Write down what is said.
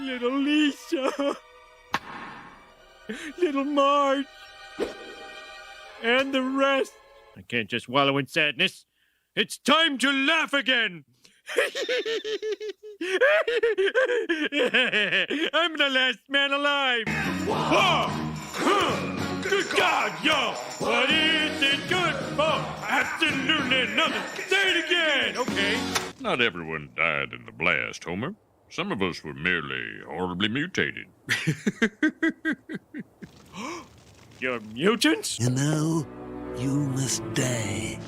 Little Lisa. Little Marge. And the rest. I can't just wallow in sadness. It's time to laugh again. I'm the last man alive. Whoa. Good God, y'all. What is it good for? Absolutely nothing. Say it again. Okay. Not everyone died in the blast, Homer. Some of us were merely horribly mutated. You're mutants? You know, you must die.